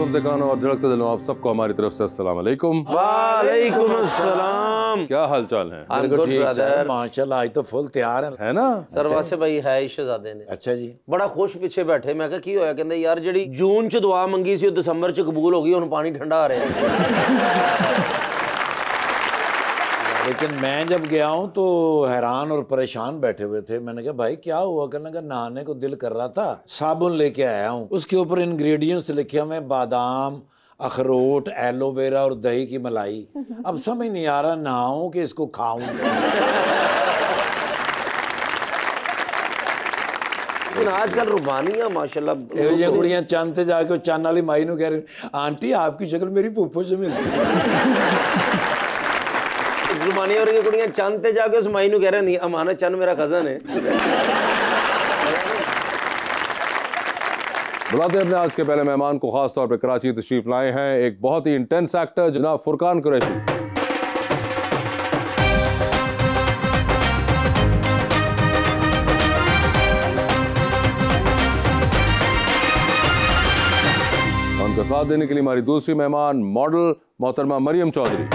सुनते कानों और धड़कते दिलों, आप सबको हमारी तरफ से अस्सलाम वालेकुम। वालेकुम अस्सलाम। क्या हाल चाल है? बिल्कुल ठीक सर, माशाल्लाह आज तो फुल तैयार है ना सर। वासे भाई है शहजादे ने। अच्छा जी, बड़ा खुश पिछे बैठे। मैं कहा की होया? कहंदे यार जिहड़ी जून च दुआ मंगी सी दिसंबर च कबूल हो गई, हुण पानी ठंडा आ रहा है। लेकिन मैं जब गया हूँ तो हैरान और परेशान बैठे हुए थे। मैंने कहा भाई क्या हुआ? कहने का नहाने को दिल कर रहा था, साबुन लेके आया हूँ। उसके ऊपर इंग्रेडिएंट्स लिखे हुए बादाम, अखरोट, एलोवेरा और दही की मलाई। अब समझ नहीं आ रहा नहाऊं कि इसको खाऊं। आजकल रुबानियां माशाल्लाह ये कुड़ियां चंद ते जाके चंद वाली माई नूं कह रही, आंटी आपकी शक्ल मेरी फूफो से मिलती है। रुबानियां और ये कुड़ियां चंद ते जाके उस माई नूं कह रही, अमाना चंद मेरा कजन है। बुलाते हैं अपने आज के पहले मेहमान को, खास तौर पर कराची तशरीफ लाए हैं एक बहुत ही इंटेंस एक्टर जनाब फुरकान कुरैशी। उनका साथ देने के लिए हमारी दूसरी मेहमान मॉडल मोहतरमा Mariam Chaudhary.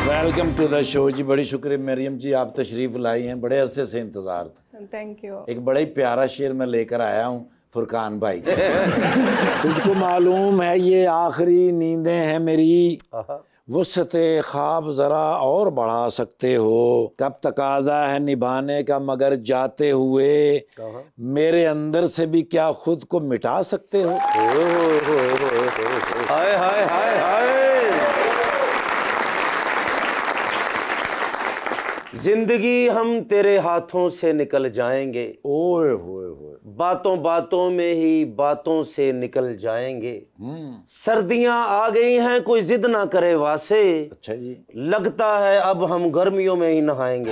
Welcome to the show जी। बड़ी शुक्रिया मरियम जी, आप तशरीफ लाई हैं, बड़े अरसे से इंतजार था। Thank you. एक बड़ा ही प्यारा शेर मैं लेकर आया हूँ फुरकान भाई। तुझको मालूम है ये आखिरी नींदें हैं मेरी, वुसअते ख्वाब जरा और बढ़ा सकते हो, कब तकाजा है निभाने का मगर जाते हुए मेरे अंदर से भी क्या खुद को मिटा सकते हो। हाय हाय हाय हाय। जिंदगी हम तेरे हाथों से निकल जाएंगे, ओए होए होए, बातों बातों में ही बातों से निकल जाएंगे। सर्दियां आ गई हैं, कोई जिद ना करे वासे। अच्छा जी, लगता है अब हम गर्मियों में ही नहाएंगे।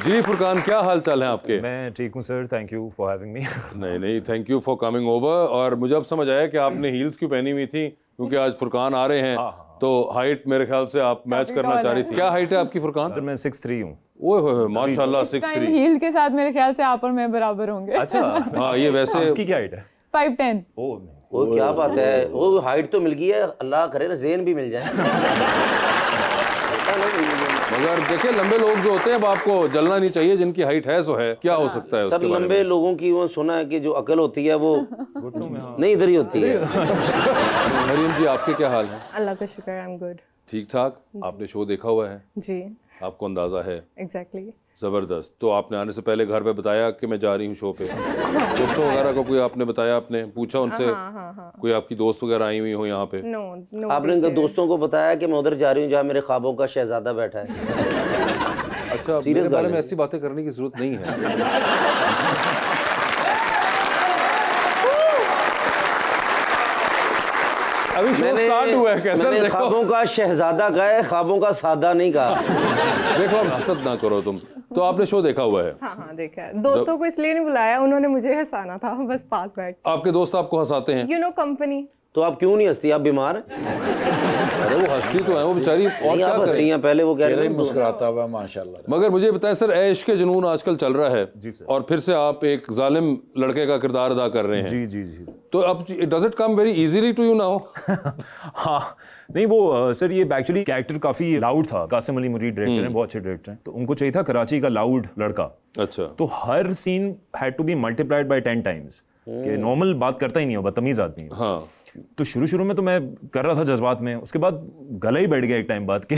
जी फुरकान, क्या हाल चाल है आपके? मैं ठीक हूँ sir, thank you for having me. नहीं, thank you for coming over. और मुझे अब समझ आया कि आपने हील्स क्यों पहनी हुई थी, क्योंकि आज फुरकान आ रहे हैं। तो हाइट मेरे ख्याल से आप मैच करना चाह रही थी। क्या हाइट है आपकी फुरकान? सर मैं 6'3" हूँ। ओए होए माशाल्लाह, 6'3". हील के साथ मेरे ख्याल से आप और मैं बराबर होंगे। अच्छा हाँ, ये वैसे आपकी क्या हाइट है? 5'10". वो क्या बात है, वो हाइट तो मिल गई है, अल्लाह करे ना ज़ेन भी मिल जाए। मगर देखिए लंबे लोग जो होते हैं अब आपको जलना नहीं चाहिए, जिनकी हाइट है सो है, क्या हो सकता है सर? लंबे लोगों की वो सुना है कि जो अकल होती है वो नहीं इधर ही होती है। मरियम जी, आपके क्या हाल है? अल्लाह का शुक्र, आई एम गुड। ठीक ठाक। आपने शो देखा हुआ है जी? आपको अंदाजा है? एग्जैक्टली। जबरदस्त। तो आपने आने से पहले घर पे बताया कि मैं जा रही हूँ शो पे? दोस्तों वगैरह को कोई आपने बताया, आपने पूछा उनसे? हाँ। कोई आपकी दोस्त वगैरह आई हुई हो यहाँ पे? नो। आपने उनके दोस्तों को बताया कि मैं उधर जा रही हूँ जहाँ मेरे ख्वाबों का शहजादा बैठा है? अच्छा, मेरे बारे में ऐसी बातें करने की जरूरत नहीं है। अभी शो स्टार्ट हुआ है, कैसा? मैंने ख्वाबों का शहजादा कहा है, ख्वाबों का सादा नहीं कहा। देखो अब हसद ना करो तुम। तो आपने शो देखा हुआ है? हाँ देखा है। दोस्तों को इसलिए नहीं बुलाया, उन्होंने मुझे हंसाना था, बस पास बैठ। आपके दोस्त आपको हंसाते हैं? You know company. तो आप क्यों नहीं हंसती? आप बीमार हैं? अरे वो हंसती तो है वो बेचारी, और क्या करें? पहले वो कह रही मुस्कुराता हुआ माशाल्लाह। मगर मुझे बताएं सर, ऐश के जुनून आजकल चल रहा है जी सर। और फिर से आप एक जालिम लड़के का किरदार अदा कर रहे हैं। जी। तो अब does it come very easily to you now? हाँ नहीं, वो सर ये एक्चुअली कैरेक्टर काफी लाउड था। कासिम अली मुरीद डायरेक्टर हैं, बहुत अच्छे डायरेक्टर हैं, तो उनको चाहिए था कराची का लाउड लड़का। अच्छा। तो हर scene had to be multiplied by 10 times, कि नॉर्मल बात करता ही नहीं हो, बदतमीज आदमी। हाँ। तो शुरू में तो मैं कर रहा था जज्बात में, उसके बाद गला ही बैठ गया एक टाइम बाद के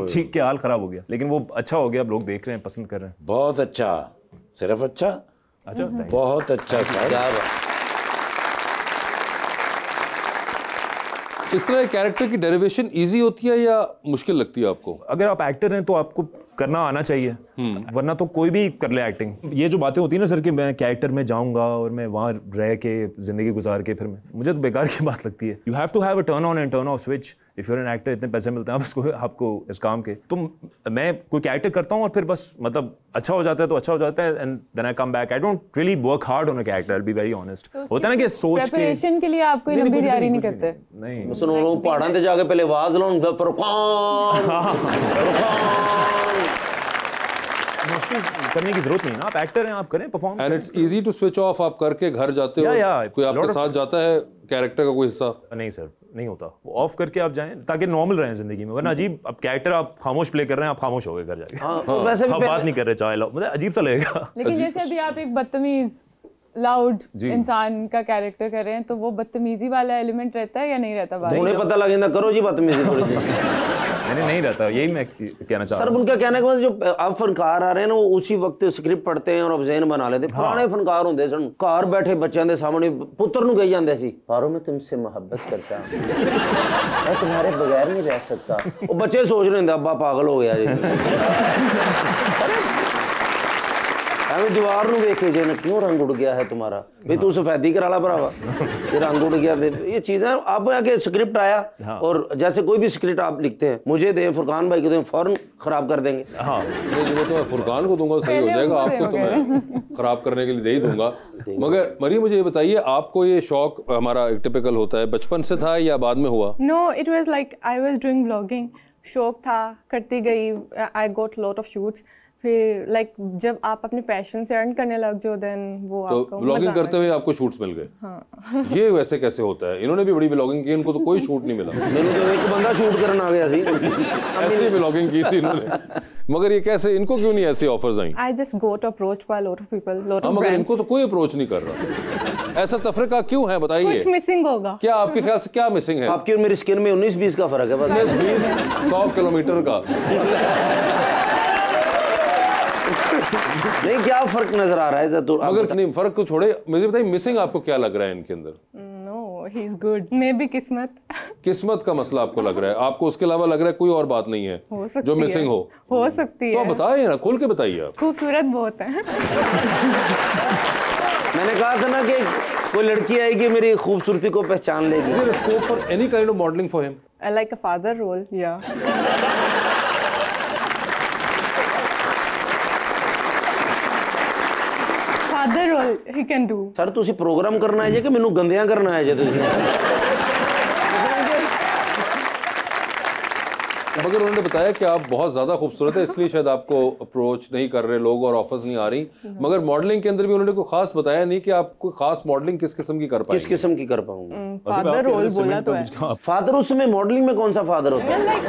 चीख के हाल खराब हो गया। लेकिन वो अच्छा हो गया, अब लोग देख रहे हैं, पसंद कर रहे हैं। बहुत अच्छा, सिर्फ अच्छा, बहुत अच्छा सर। इस तरह कैरेक्टर की डेरिवेशन इजी होती है या मुश्किल लगती है आपको? अगर आप एक्टर हैं तो आपको करना आना चाहिए, वरना तो कोई भी कर ले एक्टिंग। ये जो बातें होती है ना सर कि मैं कैरेक्टर में जाऊंगा और मैं वहां रह के जिंदगी गुजार के फिर मैं, मुझे तो बेकार की बात लगती है। You have to have a turn on and turn off switch if you are an actor, इतने पैसे मिलते हैं आपको इस काम के, तो मैं कोई कैरेक्टर करता हूँ और फिर बस मतलब अच्छा हो जाता है तो अच्छा हो जाता है, and then I come back. I don't really work hard on a character, I will be very honest. होता है ना कि सोच के प्रिपरेशन के लिए आप कोई लंबी तैयारी नहीं करते? नहीं, सुनो लोग पहाड़ों पे जाके पहले आवाज लाओ करने की जरूरत नहीं है ना, आप एक्टर हैं, आप करें perform. And it's easy to switch off, आप करके घर जाते हो, कोई आपके साथ जाता है कैरेक्टर का कोई हिस्सा? नहीं सर, नहीं होता, वो ऑफ करके आप जाएं ताकि नॉर्मल रहें जिंदगी में, वरना अजीब, अब कैरेक्टर आप खामोश प्ले कर रहे हैं, आप खामोश हो गए घर जाके, वैसे आप बात नहीं कर रहे, चाहे लो, मतलब अजीब सा लगेगा। लेकिन जैसे अभी आप एक बदतमीज लाउड इंसान का कैरेक्टर कर रहे हैं, तो वो बदतमीजी वाला एलिमेंट रहता है या नहीं रहता? उन्हें पता लगे ना, करो जी बदतमीजी थोड़ी सी। नहीं रहता, यही मैं कहना चाह रहा हूं। सर उनका कहने के बाद जो अब फनकार आ रहे हैं ना, वो उसी वक्त स्क्रिप्ट पढ़ते हैं और ऑब्जेन बना लेते हैं। पुराने फनकार होंगे सन, घर बैठे बच्चों के सामने पुत्र नु कही जाते सी, पारो मैं तुमसे मोहब्बत करता हूं, मैं तुम्हारे बगैर नहीं रह सकता। वो बच्चे सोच रहे होंगे अब्बा पागल हो गया जी। जवार नु वेखे जे ने क्यों रंग उड़ गया है तुम्हारा, भाई तू सफेदी करा ला भरावा, ये रंग उड़ गया। ये चीजें अब आगे स्क्रिप्ट आया और जैसे कोई भी स्क्रिप्ट आप लिखते हैं, मुझे दे, फुरकान भाई को दे, फौरन खराब कर देंगे। हाँ, वो तो मैं फुरकान को दूंगा, सही हो जाएगा, आपको तो मैं खराब करने के लिए दे ही दूंगा। मगर मरियम मुझे ये बताइए, आपको ये शौक हमारा एक टिपिकल होता है, बचपन से था या बाद में हुआ? No, it was like I was doing blogging, शौक था, करती गई, I got lot of shoots. फिर लाइक जब आप अपने पैशन से अर्न करने लग जाओ, देन वो आपको ब्लॉगिंग करते हुए आपको शूट्स मिल गए। हाँ। ये वैसे कैसे होता है? इन्होंने भी बड़ी ब्लॉगिंग की, इनको तो कोई शूट नहीं मिला। मैंने तो एक बंदा शूट करना आ गया सी, ऐसी ब्लॉगिंग की थी इन्होंने, मगर ये कैसे, इनको क्यों नहीं ऐसी ऑफर्स आई? I just got approached by lot of people, lot of मगर ब्रांड्स। इनको तो कोई अप्रोच नहीं कर रहा। ऐसा तफरीका क्यों है, बताइए? कुछ मिसिंग होगा क्या आपके ख्याल से क्या मिसिंग है? आपकी और मेरी स्किन में 19-20 का फर्क है, बस 19-20 100 किलोमीटर का। नहीं, क्या फर्क नजर आ रहा है? तो मगर नहीं, फर्क को छोड़े, मुझे बताइए मिसिंग आपको क्या लग रहा है इनके अंदर? No, he is good, maybe किस्मत का मसला आपको लग रहा है? आपको उसके अलावा लग रहा है कोई और बात नहीं है जो मिसिंग हो सकती है? तो आप बताइए ना, खोल के बताइए। आप खूबसूरत बहुत है। मैंने कहा था ना कि कोई लड़की आएगी मेरी खूबसूरती को पहचान लेगी। Is there scope for any kind of modelling for him? Like a father role, या फादर रोल ही कैन डू। सर तुसी प्रोग्राम करना है जे कि मैनू गंदियां करना है जे तुसी? मगर उन्होंने बताया कि आप बहुत ज्यादा खूबसूरत है, इसलिए शायद आपको अप्रोच नहीं कर रहे लोग और ऑफर्स नहीं आ रही। मगर मॉडलिंग के अंदर भी उन्होंने कोई खास बताया नहीं कि आप कोई खास मॉडलिंग किस किस्म की कर पाएंगे? किस किस्म की कर पाऊंगा? फादर रोल बोला तो है। फादर, उसमें मॉडलिंग में कौन सा फादर होता है? लाइक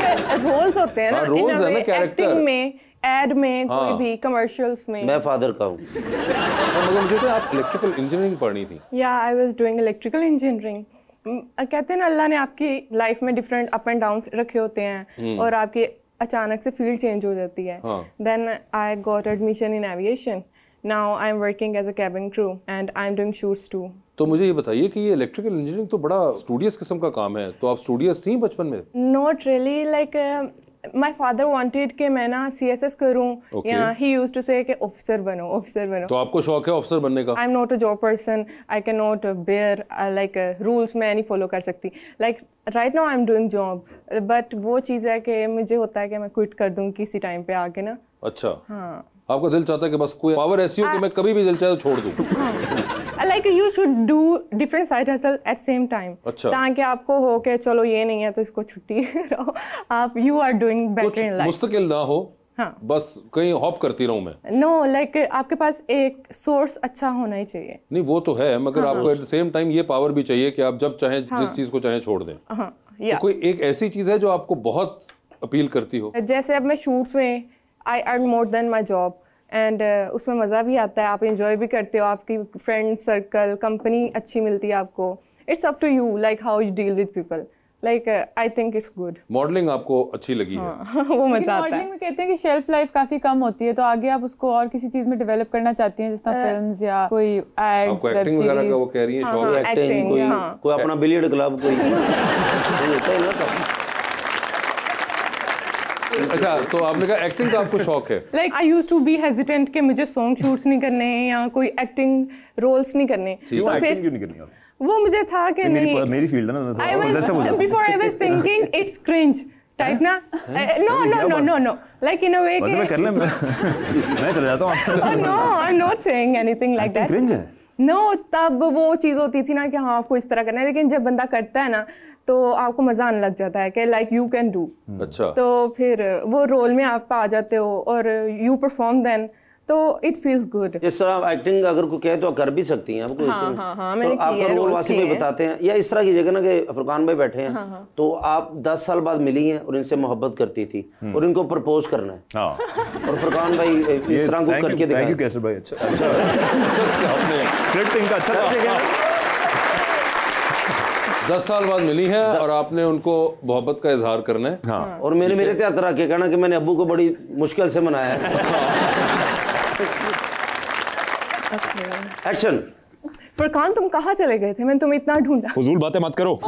रोल्स होते हैं ना, रोल्स है ना, कैरेक्टर में, एड में, कोई भी कमर्शियल्स में। मैं फादर का हूँ। मगर मुझे तो आप इलेक्ट्रिकल इंजीनियरिंग पढ़नी थी। या आई वाज डूइंग इलेक्ट्रिकल इंजीनियरिंग। कहते हैं ना, अल्लाह ने आपकी लाइफ में डिफरेंट अप एंड डाउन रखे होते हैं और आपकी अचानक से फील्ड चेंज हो जाती है। Then I got admission in aviation. Now I am working as a cabin crew and I am doing shoots too. तो मुझे ये बताइए कि ये इलेक्ट्रिकल इंजीनियरिंग तो बड़ा स्टूडियस किस्म का काम है, तो आप स्टूडियस थी बचपन में? Not really, like my father wanted कि मैं ना सीएसएस करूं, या ही यूज्ड टू से कि ऑफिसर बनो। तो आपको शौक है ऑफिसर बनने का? I am not a job person, I can not bear like rules मैं नहीं फॉलो कर सकती। Like right now I am doing job, but वो चीज़ है कि मुझे होता है कि मैं क्विट कर दूं किसी टाइम पे आके ना। अच्छा, हाँ, आपका दिल चाहता है कि बस कोई पावर ऐसी हो कि मैं कभी भी दिल चाहे तो छोड़ दूं। Like you should do different side hustle at same time. अच्छा, ताकि आपको हो के चलो ये नहीं है तो इसको छुट्टी रहो, आप you are doing better in life. मुस्तकिल ना हो, हाँ, बस कहीं हॉप करती रहूं मैं। नो, लाइक आपके पास एक सोर्स अच्छा होना ही चाहिए। नहीं वो तो है, मगर आपको एट द सेम टाइम ये पावर भी चाहिए कि आप जब चाहें जिस चीज को चाहें छोड़ दें। तो कोई एक ऐसी चीज है जो आपको बहुत अपील करती हो? जैसे अब मैं शूट्स में I earn more than my job and उसमें मज़ा भी आता है, आप इंजॉय भी करते हो, आपकी फ्रेंड सर्कल, कंपनी अच्छी मिलती है आपको। It's up to you like how you deal with people. Like I think it's good. Modelling आपको अच्छी लगी है? वो मजा आता है। मॉडलिंग में कहते हैं कि शेल्फ लाइफ काफी कम होती है, तो आगे आप उसको और किसी चीज में डेवलप करना चाहती हैं, जैसे फिल्म्स या कोई एड्स, वेब एक्टिंग वगैरह का वो कह रही है शौक? एक्टिंग, कोई अपना बिलियर्ड क्लब, कोई होता है ना। अच्छा, तो आपने कहा एक्टिंग का आपको शौक है। Like I used to be hesitant कि मुझे सॉन्ग शूट्स नहीं करने या कोई एक्टिंग रोल्स नहीं करने, क्यों तो एक्टिंग क्यों नहीं करनी? वो मुझे था कि नहीं, मेरी फील्ड है ना, I was before I was thinking it's cringe type ना, no like in a way कि मैं कर ले, मैं चला जाता हूँ। no I'm not saying anything like that, cringe है no, तब वो चीज़ होती थी ना कि हाँ आपको इस तरह करना है, लेकिन जब बंदा करता है ना तो आपको मजा आने लग जाता है कि लाइक यू कैन डू। अच्छा, तो फिर वो रोल में आप आ जाते हो और यू परफॉर्म देन, तो इट फील्स गुड। इस तरह एक्टिंग अगर कोई कहे तो आप कर भी सकती हैं, आपको हाँ, मैंने तो आप करो, वासी भाई बताते हैं, या इस तरह कीजिएगा ना कि फुरकान भाई बैठे हैं, तो आप 10 साल बाद मिली हैं और इनसे मोहब्बत करती थी और इनको प्रपोज करना है, और फुरकान भाई इस तरह को करके दिखाएं। थैंक यू कैसर भाई, अच्छा आपने स्क्रिप्ट इनका अच्छा लगा। 10 साल बाद मिली है और आपने उनको मोहब्बत का इजहार करना है। हाँ, और मैंने मेरे त्याग रख के कहना कि मैंने अब्बू को बड़ी मुश्किल से मनाया है। एक्शन। फुरकान तुम कहाँ चले गए थे, मैंने तुम्हें इतना ढूंढा। फजूल बातें मत करो।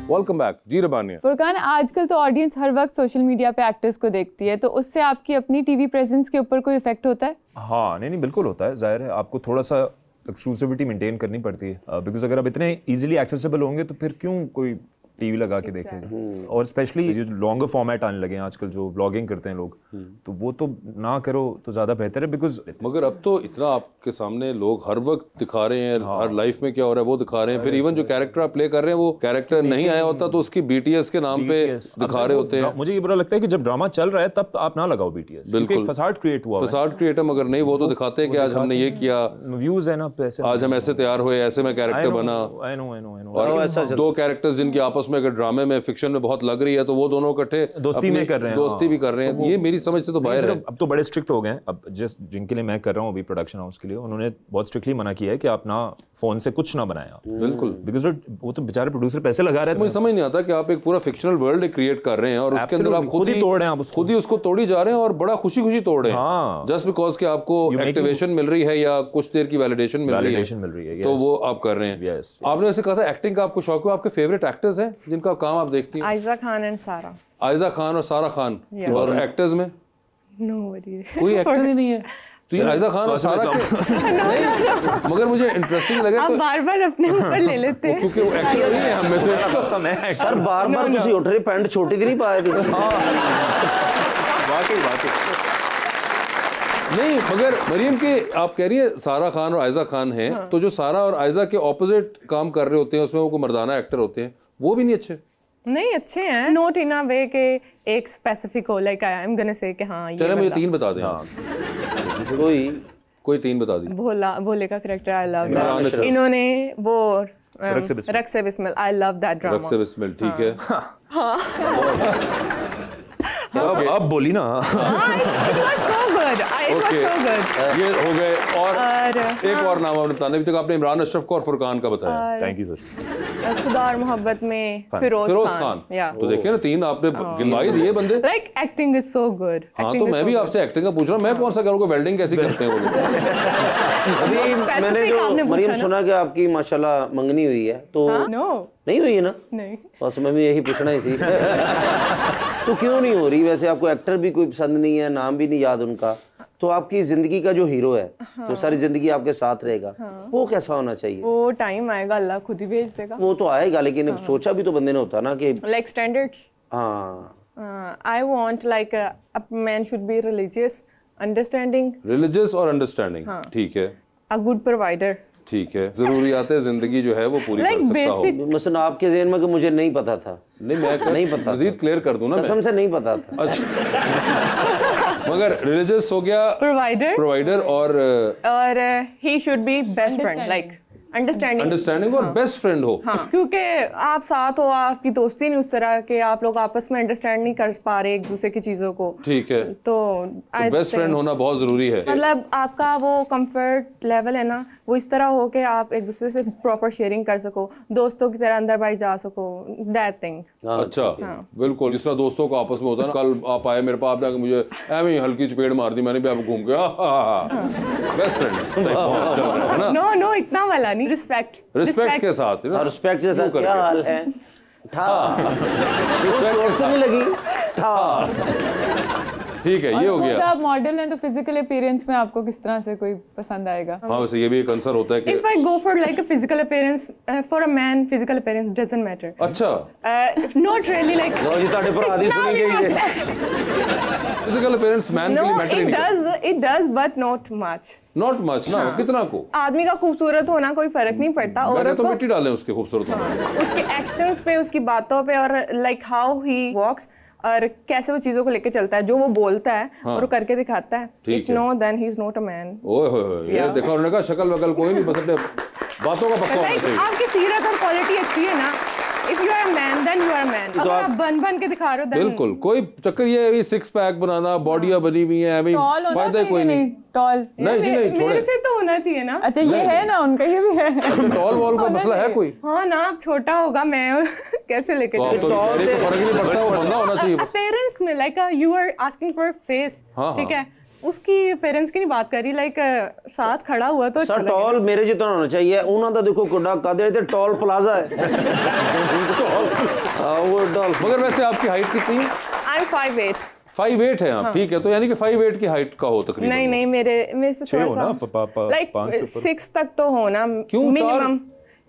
वेलकम बैक जी रबानिया। फुरकान, आजकल तो ऑडियंस हर वक्त सोशल मीडिया पे एक्टर्स को देखती है, तो उससे आपकी अपनी टीवी प्रेजेंस के ऊपर कोई इफेक्ट होता है? हाँ, नहीं बिल्कुल होता है, जाहिर है आपको थोड़ा सा एक्सक्लूसिविटी मेंटेन करनी पड़ती है, बिकॉज अगर आप इतने इजीली एक्सेसिबल होंगे तो फिर क्यों कोई टीवी लगा के देखेंगे। और स्पेशली जो लॉन्गर फॉर्मेट आने लगे हैं आजकल, जो व्लॉगिंग करते हैं लोग, तो वो तो ना करो तो ज्यादा बेहतर है, बिकॉज मगर अब तो इतना आपके सामने लोग हर वक्त दिखा रहे हैं, हर लाइफ में क्या हो रहा है वो दिखा रहे हैं, फिर इवन जो कैरेक्टर आप प्ले कर रहे हैं वो कैरेक्टर नहीं आया होता तो उसकी BTS के नाम पे दिखा रहे होते हैं। मुझे ये बुरा लगता है कि जब ड्रामा चल रहा है तब आप ना लगाओ BTS, बिल्कुल फसाड क्रिएट हुआ, फसाड क्रिएट है, मगर नहीं, वो तो दिखाते हैं कि आज हमने ये किया, व्यूज है ना, पैसे, आज हम ऐसे तैयार हुए, ऐसे में कैरेक्टर बना। आई नो और दो कैरेक्टर्स जिनकी आपस में अगर ड्रामे में फिक्शन में बहुत लग रही है तो वो दोनों इकट्ठे दोस्ती में कर रहे हैं, दोस्ती भी कर रहे हैं। ये मेरी समझ से तो बाहर है। अब तो बड़े स्ट्रिक्ट हो गए हैं, अब जिनके लिए मैं कर रहा हूँ अभी प्रोडक्शन हाउस के लिए, उन्होंने बहुत स्ट्रिक्टली मना किया है कि आप ना फोन से कुछ ना बनाएं आप, बिल्कुल, बिकॉज वो तो बेचारे प्रोड्यूसर पैसे लगा रहे हैं। मुझे समझ नहीं आता कि आप एक पूरा फिक्शनल वर्ल्ड क्रिएट कर रहे हैं और उसके अंदर आप खुद ही तोड़ रहे हैं, आप खुद ही उसको तोड़ी जा रहे हैं और बड़ा खुशी खुशी तोड़ रहे हैं, जस्ट बिकॉज कि आपको एक्टिवेशन मिल रही है या कुछ देर की वैलिडेशन मिल रही है, तो वो आप कर रहे हैं। आपने ऐसे कहा था एक्टिंग का आपको शौक है, आपके फेवरेट एक्टर्स हैं जिनका काम आप देखती हैं? आयजा खान एंड सारा। आयजा खान और सारा खान। और एक्टर्स में नोबडी, कोई एक्टर ही नहीं है। तो ये आयजा खान और सारा के नहीं, मगर मुझे इंटरेस्टिंग लगे, आप बार-बार अपने ऊपर ले लेते हैं क्योंकि वो एक्टर नहीं है हम में से। मैं सर बार-बार ਤੁਸੀਂ ਉੱਠ ਰਹੀ ਪੈਂਟ ਛੋਟੀ ਦੀ ਨਹੀਂ ਪਾਇਆ थी। वाकई नहीं, मगर मरियम के आप कह रही है सारा खान और आयजा खान हैं, तो जो सारा और आयजा के ऑपोजिट काम कर रहे होते हैं उसमें वो मर्दाना एक्टर होते हैं, वो भी नहीं अच्छे? नहीं, अच्छे हैं, नोट इन अ वे के एक स्पेसिफिक हो, like I am gonna say कि हाँ ये। चलिए मुझे 3 बता दें। कोई 3 बता दी। भोले का कैरेक्टर आई लव दैट। इन्होंने वो Raqs se Bismil, I love that drama. Raqs se Bismil, ठीक है। अब बोली ना। It was so good. It was so good. ये हो गए। और एक और नाम आपने बताया, अभी तक आपने इमरान अशरफ को और फुरकान का बताया। Thank you sir. खुदा और मोहब्बत में फिरोज खान। तो देखिए ना, 3 आपने गिनवाई दिए बंदे। Like acting is so good. हाँ, तो मैं भी आपसे एक्टिंग का पूछ रहा हूँ, मैं कौन सा करूँगा, वेल्डिंग कैसी करते हैं वो लोग? अभी मैंने जो मरियम सुना कि आपकी माशाल्लाह मंगनी हुई है, तो नहीं हुई है ना? नहीं, बस मैं भी यही पूछना ही थी। तो क्यों नहीं हो रही? वैसे आपको एक्टर भी कोई पसंद नहीं है, नाम भी नहीं याद उनका, तो आपकी जिंदगी का जो हीरो है, तो सारी जिंदगी आपके साथ रहेगा, वो कैसा होना चाहिए? वो टाइम आएगा, अल्लाह खुद ही भेज देगा। वो तो आएगा, लेकिन सोचा भी तो बंदे ने होता ना कि like standards. I want like a man should be religious, understanding. Religious और अंडरस्टैंडिंग, ठीक है। अ गुड प्रोवाइडर, ठीक है। जरूरियात जिंदगी जो है वो पूरी कर सकता हूँ। मसलन आपके ज़हन में कि मुझे नहीं पता था। नहीं, मैं नहीं पता, मजीद क्लियर कर दूं ना, कसम से नहीं पता था। अच्छा। मगर रिलीजियस हो गया, प्रोवाइडर और he should be best friend, like understanding और बेस्ट फ्रेंड हो। हाँ, क्योंकि आप साथ हो, आपकी दोस्ती नहीं उस तरह के आप लोग आपस में अंडरस्टैंड नहीं कर पा रहे एक दूसरे की चीजों को, ठीक है, तो बेस्ट फ्रेंड होना बहुत जरूरी है। मतलब आपका वो कंफर्ट लेवल है ना, वो इस तरह हो कि आप एक दूसरे से प्रॉपर शेयरिंग कर सको, दोस्तों की तरह अंदर बाहर जा सको, दैट थिंग। अच्छा, बिल्कुल, जिस तरह दोस्तों का आपस में होता है ना। कल आप आए मेरे पास, आपने मुझे ऐਵੇਂ ही हल्की चपेट मार दी, मैंने भी आपको घूम के बेस्ट फ्रेंड। नो इतना वाला नहीं। लाइक रिस्पेक्ट के साथ ना, रिस्पेक्ट के साथ क्या हाल है नहीं लगी ठीक है, ये हो गया। आप मॉडल हैं तो फिजिकल अपीयरेंस में आपको किस तरह से कोई पसंद आएगा? हाँ, वैसे ये भी एक आंसर होता है कि if I go for like a physical appearance for a man, physical appearance doesn't matter. अच्छा, नॉट रियली लाइक लो जी ਤੁਹਾਡੇ ਭਰਾ ਦੀ ਸੁਣੀ ਗਈ है फिजिकल अपीयरेंस मैन के लिए मैटर नहीं करता। It does but not much ना, कितना को आदमी का खूबसूरत होना कोई फर्क नहीं पड़ता, औरत तो मिट्टी डालें उसके खूबसूरत होने, उसके एक्शंस पे, उसकी बातों पे, और लाइक हाउ ही वॉक्स, और कैसे वो चीजों को लेके चलता है, जो वो बोलता है और वो करके दिखाता है। If no then he is not a man. ओए होए, ये देखा उन्होंने कहा शक्ल वकल कोई नहीं, बस अपने बातों का पक्का होना चाहिए। आपकी सीरत और क्वालिटी अच्छी है ना, if you are a man then you are a man. अगर आप बन के दिखा रहे हो बिल्कुल, कोई चक्कर ये है सिक्स पैक बनाना, बॉडियां बनी हुई है, फायदा कोई नहीं। टॉल नहीं, मेरे से तो होना चाहिए ना। अच्छा, ये है ना, उनका ये भी है। टॉल वॉल का मसला है कोई? हाँ ना, छोटा होगा, मैं कैसे लेके फर्क ही नहीं पड़ता, वो बंदा होना चाहिए। पेरेंट्स में like you are asking for face, ठीक है, उसकी पेरेंट्स की नहीं बात करी, लाइक साथ खड़ा हुआ तो सर टॉल मेरे जितना होना चाहिए, उन्होंने तो देखो कुड़ा कादे ते टॉल प्लाजा है वो टॉल। मगर वैसे आपकी हाइट कितनी है? I am 5'8". 5'8" है आप, ठीक है, तो यानी कि 5'8" की हाइट का हो तकरीबन। नहीं, मेरे से थोड़ा सा लाइक 6 तक तो होना मिनिमम,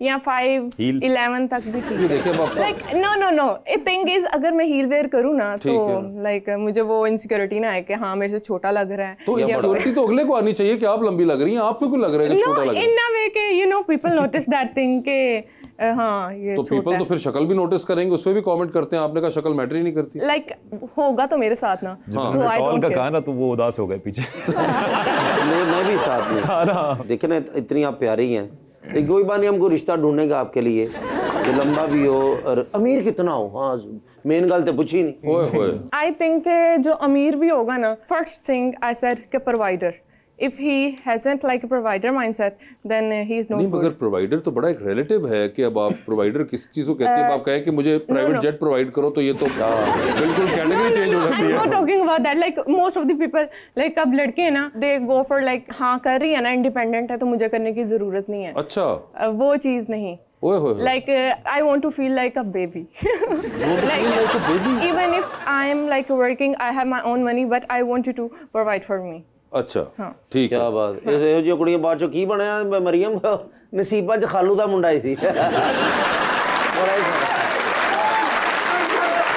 या 5'11" तक भी ठीक है। लाइक नो थिंग इज, अगर मैं हील वेयर करूँ ना तो लाइक मुझे वो इनसिक्योरिटी ना है कि हाँ मेरे से छोटा लग रहा है। तो इनसिक्योरिटी तो अगले को आनी चाहिए कि आप लंबी लग रही हैं, आपको क्यों लग रहा है कि छोटा लग रहा है? इन अ वे के you know people notice that thing के हाँ ये तो पीपल तो फिर शक्ल भी नोटिस करेंगे, उस पे भी कमेंट करते हैं। आपने कहा शक्ल मैटर ही नहीं करती। लाइक होगा तो मेरे साथ ना, तो आई डोंट का कहा ना, तो वो उदास हो गए पीछे। मैं भी साथ में देखे ना, इतनी आप प्यारी हैं, एक कोई बात नहीं, हमको रिश्ता ढूंढेगा आपके लिए जो लंबा भी हो और अमीर कितना हो। हाँ, मेन गल तो पूछी नहीं। आई थिंक जो अमीर भी होगा ना, फर्स्ट थिंग आई सेड के provider, if he hasn't like a provider mindset then he is not नहीं, मगर प्रोवाइडर तो बड़ा एक रिलेटिव है कि अब आप प्रोवाइडर किस चीज को कहते हैं? आप कहें कि मुझे प्राइवेट जेट प्रोवाइड करो तो ये तो बिल्कुल कैटेगरी चेंज हो जाती है। I'm not talking about that, like most of the people, like अब लड़के हैं ना, they go for like हाँ कर रही है ना, इंडिपेंडेंट है तो मुझे करने की जरूरत नहीं है। अच्छा, वो चीज नहीं। Like I want to feel like a baby. Like a baby. Even if I am like working, I have my own money, but I want you to provide for me. अच्छा, ठीक है, क्या बात। ਇਹੋ ਜਿਹੀ ਕੁੜੀਆਂ ਬਾਅਦ ਚੋਂ ਕੀ ਬਣਿਆ? ਮਰੀਮ ਨਸੀਬਾਂ 'ਚ ਖਾਲੂ ਦਾ ਮੁੰਡਾ ਹੀ ਸੀ।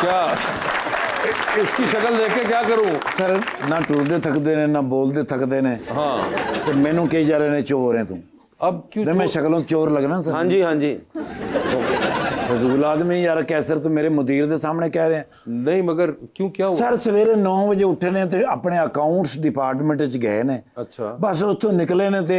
क्या इसकी शक्ल देख के क्या करूं? सर ना टूटते थकते ने, ना बोलते थकते ने। हाँ, तो मैनू कही जा रहे ने चोर है तू। अब क्यों मैं शक्लों चोर लगना सर? हाँ जी, हाँ जी। फजूल आदमी यार, कैसर तो मेरे मुदीर के सामने कह रहे हैं। नहीं, मगर क्यों, क्या हुआ? सर सवेरे 9 बजे उठे ने ते अपने अकाउंट्स डिपार्टमेंट च गए ने। अच्छा, बस उत्थों निकले ने ते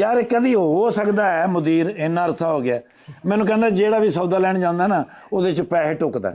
यार कदी हो सकता है मुदीर, इन्ना अरसा हो गया, मैनू कहंदा जेड़ा भी सौदा लैन जांदा ना ओदे च पैसे टुकदा।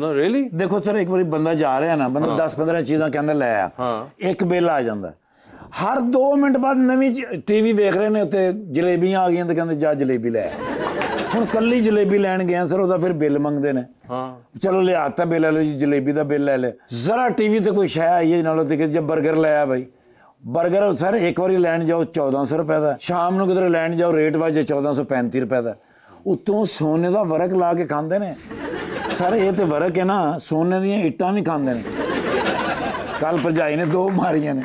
No, really? देखो सर, एक बार बंदा जा रहा है ना, बंदा 10-15 चीज़ां कहंदा ले आ, एक बिल आ जांदा, हर 2 मिनट बाद नवी टीवी देख रहे ने, उत्ते जलेबियां आ गई तो कहंदे जा जलेबी ले आ। हुण कल्ली जलेबी लैन गए सर, ओदा फिर बिल मंगदे ने। चलो ले आता बिल ले लो जी, जलेबी दा बिल ले ले। जरा टीवी ते कोई शै आई है नालों ते जब बर्गर ले आ भाई, बर्गर सर एक बारी लैन जाओ 1400 रुपए का, शाम नूं किधर लैन जाओ रेट वाजे 1435 रुपए का, उत्तों सोने का वर्क ला के खांदे ने। सर ये तो वर्क है ना, सोने दी इट्टां भी खांदे ने। कल भरजाई ने 2 मारियां ने।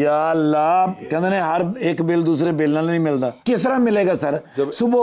या अल्लाह, कहते ने हर एक बिल दूसरे बिल नाल नहीं मिलता। किस तरह मिलेगा सर? सुबह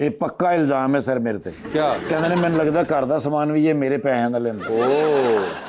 ये पक्का इल्जाम है सर मेरे ते। क्या कहते ने मैनूं लगदा घर दा समान भी ये मेरे पैसों दा लैंदे।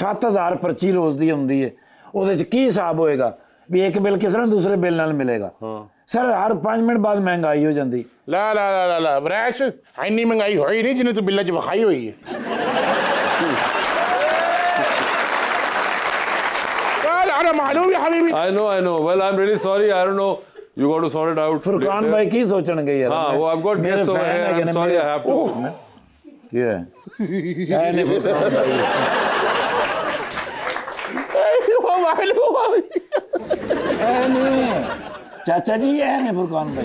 7000 पर्ची रोज दी हुंदी है, ਉਹਦੇ ਚ ਕੀ ਹਿਸਾਬ ਹੋਏਗਾ ਵੀ ਇੱਕ ਬਿੱਲ ਕਿਸ ਤਰ੍ਹਾਂ ਦੂਸਰੇ ਬਿੱਲ ਨਾਲ ਮਿਲੇਗਾ? सर हर 5 मिनट बाद महंगाई हो जाती। ला ला ला ला ला बराश इन्नी महंगाई होई नहीं जिन्हें तो बिल्ला च विखाई हुई है। अरे मालूम है Habibi. I know. Well, I'm really sorry. I don't know. You got to sort it out. Furqan भाई की सोचणगे यार। हाँ, वो I've got guests over here. I'm sorry, I have to. क्या है? नहीं फुरकान भाई। नहीं चाचा जी है नहीं फुरकान भाई।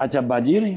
अच्छा बाजी नहीं।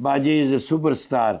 बाजी इज अ सुपरस्टार।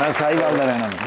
मैं साहिवाल का रहना हूँ।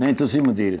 नहीं तुसी मुदीर।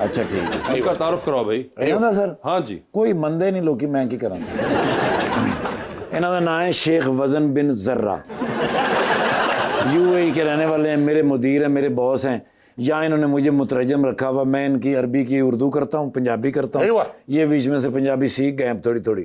अच्छा ठीक है। इनका तारुफ कराओ भाई। इन्हों सर। हाँ जी। कोई मंदे नहीं लोग कि मैं की करा। इन्हों का नाम है शेख वजन बिन जर्रा। यूएई के रहने वाले हैं, मेरे मुदीर हैं, मेरे बॉस हैं। या इन्होंने मुझे मुतरजम रखा हुआ, मैं इनकी अरबी की उर्दू करता हूँ, पंजाबी करता हूँ। ये बीच में से पंजाबी सीख गए हैं थोड़ी थोड़ी।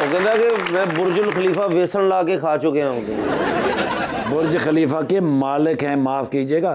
वो कहता है कि मैं बुर्जुल खलीफा बेसन ला के खा चुके हैं। बुर्ज खलीफा के मालिक हैं, माफ कीजिएगा।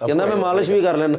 कहना मैं मालिश भी कर लेना।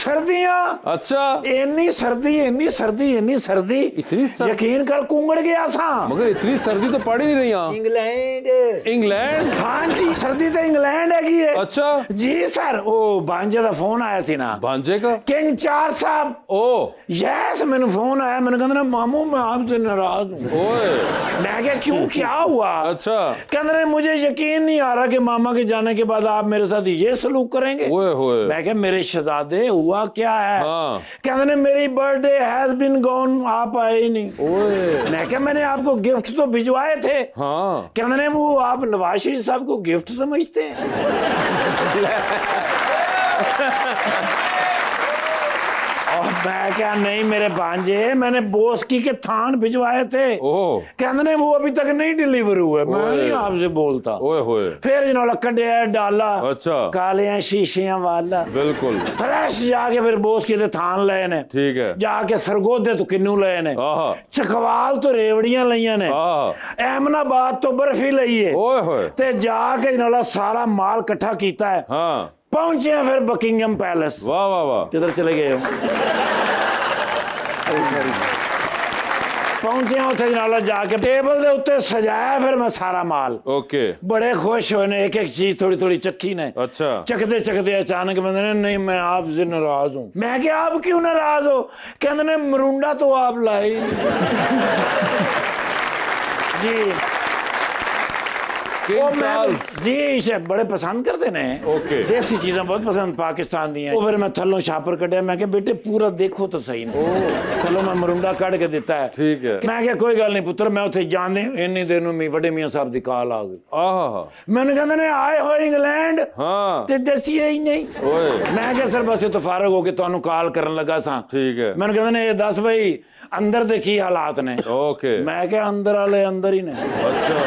सर्दियां। अच्छा। इतनी सर्दी यकीन कर कुंगड़ गया सा। मगर इतनी सर्दी तो पड़ ही नहीं रही यहाँ। इंग्लैंड। हाँ जी सर्दी तो इंग्लैंड है। अच्छा जी सर। ओ भांजे का फोन आया सी ना। भांजे का? किंग चार साहब। ओ यस मैंने फोन आया, मैंने कहना मामू मैं आपसे नाराज हूँ। मैं क्या क्यों क्या हुआ? अच्छा। कहते मुझे यकीन नहीं आ रहा कि मामा के जाने के बाद आप मेरे साथ ये सलूक करेंगे। मैं क्या मेरे शहजादे हुआ क्या है? हाँ। कहते मेरी बर्थडे हैज बीन गॉन, आप आए ही नहीं। मैं क्या मैंने आपको गिफ्ट तो भिजवाए थे। हाँ। कहते वो आप नवाज शरीफ साहब को गिफ्ट समझते हैं। और मैं क्या नहीं मेरे भांजे, मैंने बोस्की के थान भिजवाए थे। कहते वो अभी तक नहीं डिलीवर हुए। मैं नहीं आपसे बोलता। फिर जिन्होंने कटिया डाला। अच्छा। कालियां शीशियां वाला बिल्कुल फ्रेश जाके फिर बोस्की के थान लए ने। ठीक है। जाके सरगोदे तो किन्नू लए ने। चकवाल तो रेवड़ियां लईयां ने। अहमदाबाद तो बर्फी लई है। ते जाके जिन्होंने सारा माल इकट्ठा कीता है। पहुंचे हैं फिर बकिंगम पैलेस। वाह वाह वाह। किधर चले गए हो? पहुंचे हैं उथे जनाला जाके टेबल दे उत्ते सजाया फिर मैं सारा माल। ओके। बड़े खुश हुए ने, एक एक चीज थोड़ी थोड़ी चखी ने। अच्छा। चखते चखते अचानक बंदे ने नहीं मैं आपसे नाराज हूं। मैं क्या आप क्यों नाराज हो? कहते ने मरुंडा तो आप लाए जी। जी इसे बड़े पसंद करते ने। ओके। देसी चीजें बहुत पसंद पाकिस्तान दी हैं। फिर मैं थल्लों छापर कटिया, मैं बेटे पूरा देखो तो सही ना। थल्लों मैं मरुंडा कट के देता है। ठीक है। मैं क्या कोई गल नहीं पुत्र, मैं उथे जाने इन्नी देर में वड्डे मियां साहब दी कॉल आ गई। मैंने कहते ने आए हो इंग्लैंड ते दसिए ही नहीं। मैं क्या सर बस तो फारग हो के तुहानू कॉल करन लगा सा। ठीक है। मैंने कहते ने दस भाई अंदर दे की हालात ने। ओके। मैं क्या अंदर वाले अंदर ही ने। अच्छा।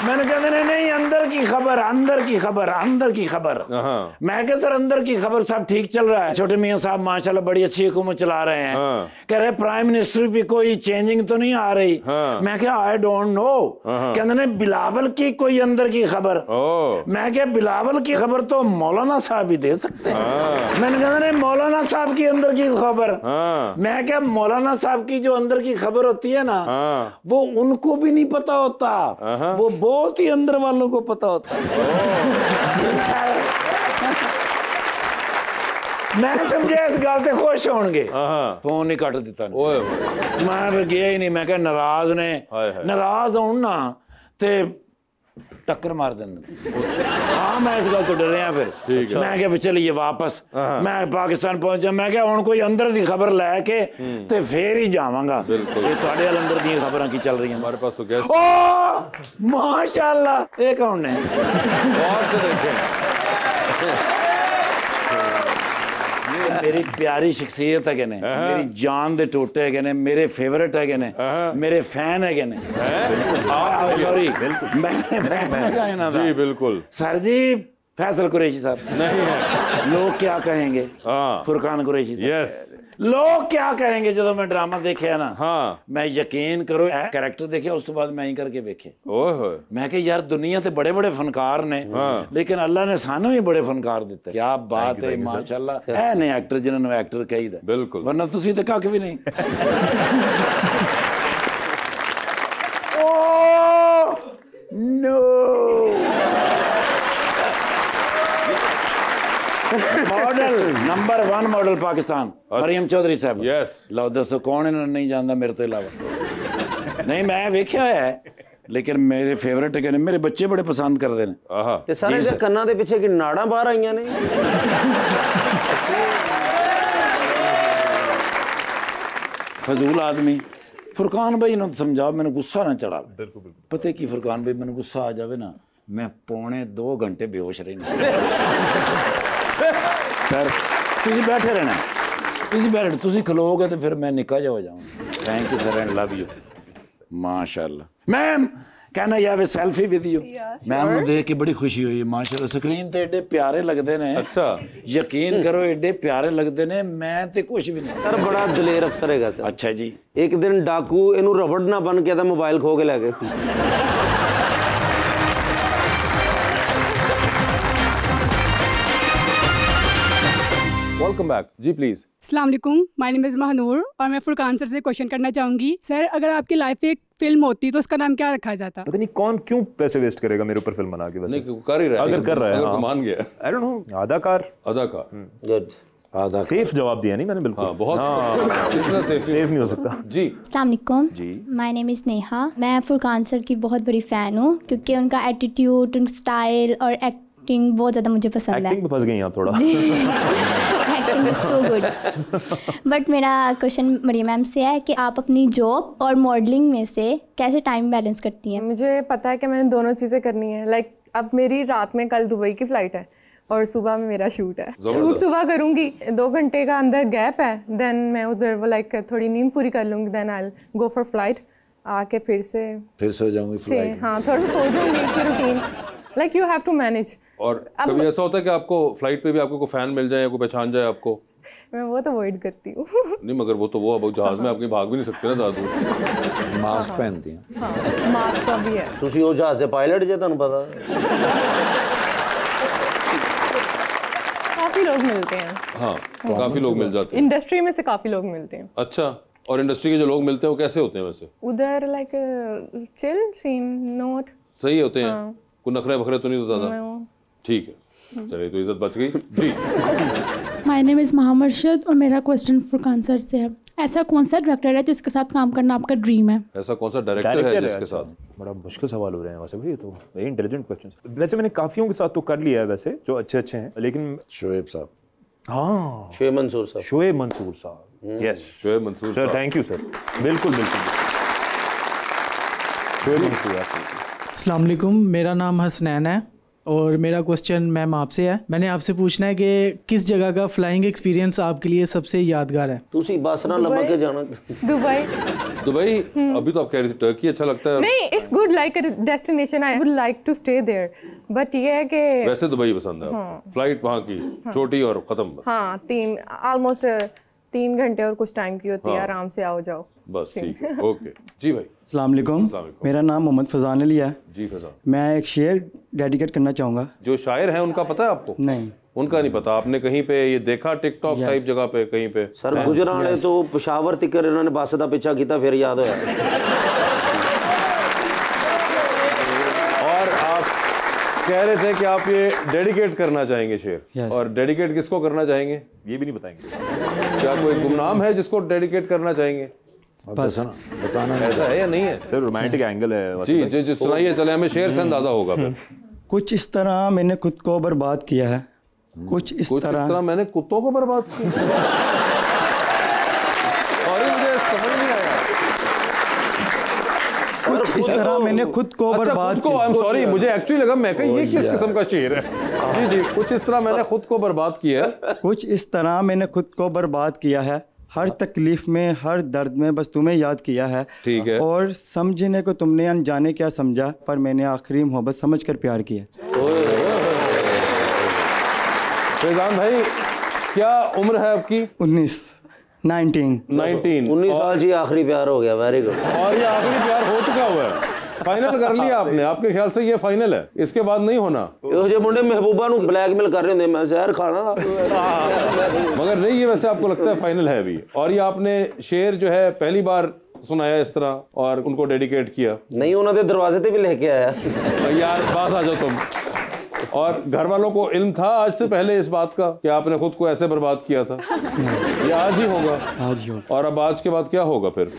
मैंने कहते नहीं अंदर की खबर अंदर की खबर अंदर की खबर। मैं क्या सर अंदर की खबर सब ठीक चल रहा है। छोटे मियां साहब माशाल्लाह बड़ी अच्छी हुकूमत चला रहे हैं। कह रहे प्राइम मिनिस्टर भी कोई चेंजिंग तो नहीं आ रही। मैं क्या आई डोंट नो। कहते बिलावल की कोई अंदर की खबर। मैं क्या बिलावल की खबर तो मौलाना साहब ही दे सकते हैं। मैंने कहते मौलाना साहब की अंदर की खबर। मैं क्या मौलाना साहब की जो अंदर की खबर होती है ना वो उनको भी नहीं पता होता, वो बहुत ही अंदर वालों को पता होता है। मैं समझे इस गल ते खुश होंगे। फोन नहीं कट दिता। मैं फिर गया ही नहीं। मैं क्या नाराज ने, नाराज होन ना ते टक्कर मार देंगे। हाँ मैं इस गल तो डरिया। फिर मैं क्या चलिए वापस मैं पाकिस्तान पहुंचा। मैं क्या हुण कोई अंदर दी खबर लैके ते फिर ही जावांगा। ये तुहाडे अंदर दी खबरां की चल रही हैं? हमारे पास तो गेस्ट। ओ माशाल्लाह। ये कौन है? गौर से देखें। मेरी प्यारी शख्सियत है ने, मेरी जान दे टोटे है ने, मेरे फेवरेट है ने, मेरे फैन है ने। सॉरी मैं फैन है जी बिल्कुल सर जी। फैसल कुरैशी साहब नहीं है। लोग क्या कहेंगे? फुरकान कुरैशी साहब यस। लोग क्या कहेंगे जो मैं ड्रामा देखे ना? हाँ मैं यकीन करो कैरेक्टर देखे उस तो बाद मैं ही करके वेखे। ओह मैं कि यार दुनिया ते बड़े बड़े फनकार ने, लेकिन अल्लाह ने सानू भी बड़े फनकार दिते। क्या बात है माशाल्लाह। ऐ ने एक्टर जिन्होंने एक्टर कहीदा बिल्कुल, वरना तुसी ते कख भी नहीं। Oh no model number 1 model Pakistan Mariam Chaudhry साहब। यस। लो दसो कौन इन्होंने नहीं जानता मेरे तो इलावा? नहीं मैं वेख्या है लेकिन मेरे फेवरेट है, मेरे बच्चे बड़े पसंद करते हैं। ते सारे दे कन्ना दे पीछे की नाड़ा बाहर आईयां ने। फजूल आदमी। फुरकान भाई ने समझाओ, मैंने गुस्सा ना चढ़ा। पता की फुरकान भाई मैंने गुस्सा आ जावे ना, मैं 2.25 घंटे बेहोश रहना। सर तुसी बैठे रहना, तुसी खलोगे तो फिर मैं निका हो जाऊंगा। Thank you sir and love you. माशाल्लाह। मैम कहना यार सेल्फी विद यू। मैम को देख के बड़ी खुशी हुई। माशाल्लाह स्क्रीन ते एडे प्यारे लगते ने। अच्छा यकीन करो एडे प्यारे लगते ने, मैं ते कुछ भी नहीं। सर बड़ा दलेर अफसर है सर। अच्छा जी। एक दिन डाकू इनू रबड़ ना बन के मोबाइल खो के ले गए। Welcome back ji please. अस्सलाम वालेकुम, माय नेम इज़ महनूर और मैं फुरकान सर से क्वेश्चन करना चाहूंगी। सर अगर आपकी लाइफ में एक फिल्म होती तो उसका नाम क्या रखा जाता? पता नहीं कौन क्यों पैसे वेस्ट करेगा मेरे ऊपर फिल्म बना के। वैसे नहीं कर ही रहा है, अगर कर रहा है तो मान गया। I don't know. अदाकार गुड आधा सेफ जवाब दिया नहीं मैंने बिल्कुल। हाँ, बहुत इतना सेफ नहीं हो सकता जी। अस्सलाम वालेकुम जी। My name is Neha. मैं फुरकान सर की बहुत बड़ी फ़ैन हूँ क्योंकि उनका एटीट्यूड, उनका स्टाइल और एक्टिंग बहुत ज़्यादा मुझे पसंद है। एक्टिंग में फंस गई यहाँ थोड़ा। Acting is too good. But मेरा क्वेश्चन मरियम मैम से है कि आप अपनी जॉब और मॉडलिंग में से कैसे टाइम बैलेंस करती हैं? मुझे पता है कि मैंने दोनों चीज़ें करनी है। लाइक अब मेरी रात में कल दुबई की फ़्लाइट है और सुबह में मेरा शूट है। शूट सुबह करूँगी, 2 घंटे का अंदर गैप है, देन मैं उधर वो लाइक थोड़ी नींद पूरी कर लूँगी, then I go for flight. आके फिर सो जाऊँगी फ्लाइट। हाँ थोड़ा सा सो जाऊँगी फिर routine. Like you have to manage. और कभी ऐसा होता है कि आपको फ्लाइट पे भी आपको कोई फैन मिल जाए या कोई पहचान जाए आपको? मैं वो तो अवॉइड करती हूँ। नहीं मगर वो तो वो अब जहाज में आपकी भाग भी नहीं सकते ना दादू। मास्क पहनती हैं। हाँ मास्क का भी है। तुसी वो जहाज से पायलट जे तुहानू पता? काफ़ी लोग मिलते हैं। हाँ काफ़ी लोग मिल जाते हैं इंडस्ट्री में से, काफ़ी लोग मिलते हैं। अच्छा, और इंडस्ट्री के जो लोग मिलते हैं वो कैसे होते हैं वैसे? उधर लाइक चिल सीन नोट सही होते हैं। कोई नखरे वखरे तो नहीं होता था? ठीक है, चलिए तो इज्जत बच गई जी। My name is Mohammad Arshad और मेरा क्वेश्चन फुरकान सर से है। ऐसा कौन सा डायरेक्टर है जिसके साथ काम करना आपका ड्रीम है? ऐसा कौन सा डायरेक्टर है जिसके साथ? बड़ा मुश्किल सवाल हो रहे हैं वैसे भाई, तो वेरी इंटेलिजेंट क्वेश्चंस। वैसे मैंने काफियों के साथ तो कर लिया है वैसे, जो अच्छे हैं, लेकिन शोएब साहब। हाँ शोएब मंसूर साहब। शोएब मंसूर साहब, yes Shoaib Mansoor sir. Thank you sir. बिल्कुल बिल्कुल शोएब मंसूर। अस्सलाम वालेकुम, मेरा नाम हसनैन है और मेरा क्वेश्चन मैम आपसे है। मैंने आपसे पूछना है कि किस जगह का फ्लाइंग एक्सपीरियंस आपके लिए सबसे यादगार है? तुसी बस ना लपक के जाना। दुबई। अभी तो आप कह रही थी टर्की अच्छा लगता है। नहीं, it's good like a destination, I would like to stay there, but ये है कि वैसे दुबई पसंद है। हाँ। फ्लाइट वहाँ की छोटी और खत्म बस। हाँ ऑलमोस्ट 3 घंटे और कुछ टाइम की होती है। आराम से आओ जाओ बस। ठीक है, ओके जी भाई। अस्सलाम वालेकुम, मेरा नाम मोहम्मद फजान अली है जी। फजान, मैं एक शेर डेडिकेट करना चाहूँगा। जो शायर है उनका पता है आपको? नहीं, उनका नहीं पता। आपने कहीं पे ये देखा टिकटॉक टाइप जगह पे कहीं पे? सर गुजराने तो पेशावर तिकर इन्होंने बस का पीछा किया, फिर याद होया। और आप कह रहे थे कि आप ये डेडिकेट करना चाहेंगे शेर, और डेडिकेट किसको करना चाहेंगे ये भी नहीं बताएंगे? क्या कोई गुमनाम है जिसको डेडिकेट करना चाहेंगे? बताना ऐसा है या नहीं है? सर रोमांटिक एंगल है जी जी जी, सुनाइए, चले हमें शेर से अंदाजा होगा फिर। कुछ इस तरह मैंने खुद को बर्बाद किया है। कुछ इस तरह मैंने कुत्तों को बर्बाद किया। और मुझे समझ नहीं आया। कुछ इस तरह मैंने खुद को बर्बाद किया। आई एम सॉरी, मुझे एक्चुअली लगा मैं ये किस किस्म का शेर है। जी जी, कुछ इस तरह मैंने खुद को बर्बाद किया है। कुछ इस तरह मैंने खुद को बर्बाद किया है, हर तकलीफ में, हर दर्द में बस तुम्हें याद किया है। ठीक है। और समझने को तुमने अनजाने क्या समझा, पर मैंने आखिरी मोहब्बत समझकर प्यार किया। फैजान भाई, क्या उम्र है आपकी? 19 साल जी, आखिरी प्यार हो गया। Very good. और ये आखिरी प्यार हो चुका हुआ है, फाइनल कर लिया आपने? आपके ख्याल से ये फाइनल है, इसके बाद नहीं होना? ये मुंडे महबूबा नु ब्लैकमेल कर रहे होंगे, मैं जहर खाना मगर नहीं, ये वैसे आपको लगता है फाइनल है अभी? और ये आपने शेर जो है पहली बार सुनाया इस तरह और उनको डेडिकेट किया? नहीं, उन्होंने दरवाजे पे भी लेके आया। यार पास आ जाओ तुम। और घर वालों को इल्म था आज से पहले इस बात का कि आपने खुद को ऐसे बर्बाद किया था? ये आज ही होगा? आज ही होगा। और अब आज के बाद क्या होगा फिर?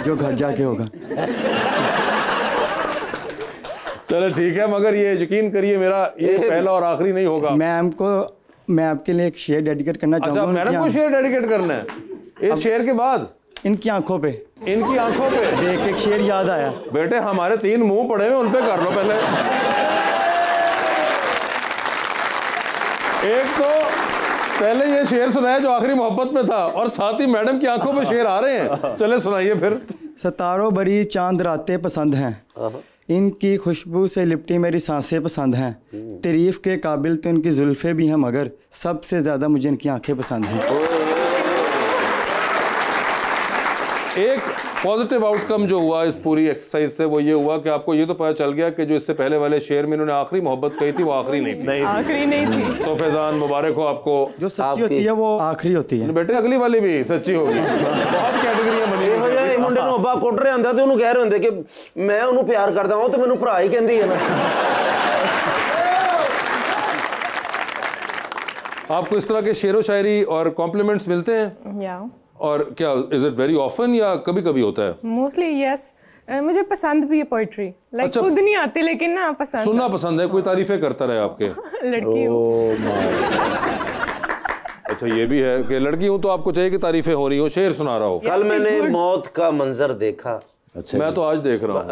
जो घर जाके होगा। चलो ठीक है, मगर ये यकीन करिए मेरा ये पहला और आखिरी नहीं होगा। मैं आपके लिए एक शेर डेडिकेट करना चाहूंगा। अच्छा, मैडम को शेर डेडिकेट करना है इस शेर के बाद? इनकी आंखों पे देख एक शेर याद आया। बेटे हमारे 3 मुंह पड़े हुए, उन पे कर लो पहले। एक तो पहले ये शेर सुनाया जो आखिरी मोहब्बत में था, और साथ ही मैडम की आंखों पे शेर आ रहे हैं। चले सुनाइए फिर। सितारों भरी चांद रातें पसंद हैं, इनकी खुशबू से लिपटी मेरी सांसें पसंद हैं, तारीफ के काबिल तो इनकी जुल्फे भी हैं, मगर सबसे ज़्यादा मुझे इनकी आंखें पसंद हैं। एक पॉजिटिव आउटकम जो हुआ इस पूरी एक्सरसाइज से वो ये हुआ कि आपको ये तो पता चल गया कि जो इससे पहले वाले शेर में इन्होंने आखिरी मोहब्बत कही थी वो आखिरी नहीं थी। आखिरी नहीं थी। तो फैजान मुबारक हो आपको। जो सच्ची होती है वो आखिरी होती है। बेटे अगली वाली भी सच्ची होगी। बहुत कैटेगरियां बनी हुई। मुंडे ਨੂੰ ਅੱਬਾ ਕੁੱਟ ਰਹੇ ਹੁੰਦੇ ਤੇ ਉਹਨੂੰ ਕਹਿ ਰਹੇ ਹੁੰਦੇ ਕਿ ਮੈਂ ਉਹਨੂੰ ਪਿਆਰ ਕਰਦਾ ਹਾਂ, ਉਹ ਤੇ ਮੈਨੂੰ ਭਰਾ ਹੀ ਕਹਿੰਦੀ ਹੈ ਨਾ। आपको इस तरह के शेरो शायरी और कॉम्प्लीमेंट्स मिलते हैं? या। और क्या इज इट वेरी ऑफन या कभी कभी होता है? Mostly yes. मुझे पसंद भी है पोइट्री, लाइक अच्छा, खुद नहीं आती लेकिन ना पसंद, सुनना पसंद है, कोई तारीफें करता रहे आपके। लड़की हूँ। अच्छा ये भी है कि लड़की हूँ तो आपको चाहिए कि तारीफें हो रही हो, शेर सुना रहा हो। कल मैंने मौत का मंजर देखा। अच्छा मैं तो आज देख रहा हूँ।